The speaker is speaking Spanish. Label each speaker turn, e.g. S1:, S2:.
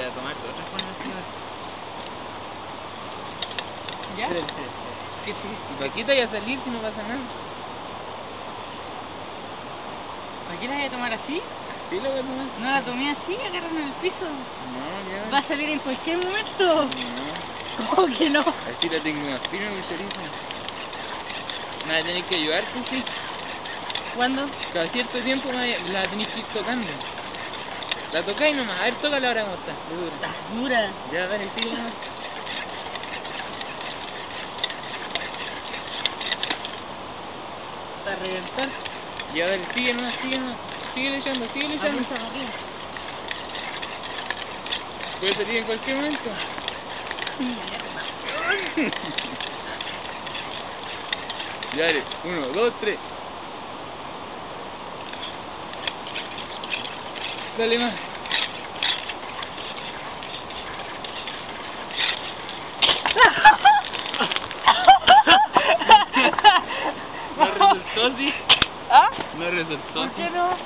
S1: a tomar otra forma de
S2: ¿Ya?
S1: ¿Qué sí? Y Paquita ya a salir si no pasa nada.
S2: ¿Por qué la voy a tomar así?
S1: Sí, la voy a tomar.
S2: No la tomé así, agarrarme en el piso.
S1: No, ya.
S2: Va a salir en cualquier momento.
S1: No.
S2: ¿Cómo que no?
S1: Así la tengo más firme, mi chorizo. Me va a tener que ayudar, tú sí.
S2: ¿Cuándo?
S1: Cada cierto tiempo la tenéis que ir tocando. La tocáis nomás. A ver, tócala ahora cómo está. De dura.
S2: Está dura.
S1: Ya, dale, sigue nomás.
S2: Para reventar.
S1: Ya, dale, sigue nomás, sigue nomás. Sigue echando, sigue echando.
S2: Apunta para arriba.
S1: Puede salir en cualquier momento. Ya, dale. 1, 2, 3. Dale más. No resultó, sí.
S2: ¿Ah?
S1: No resultó.
S2: ¿Por qué no?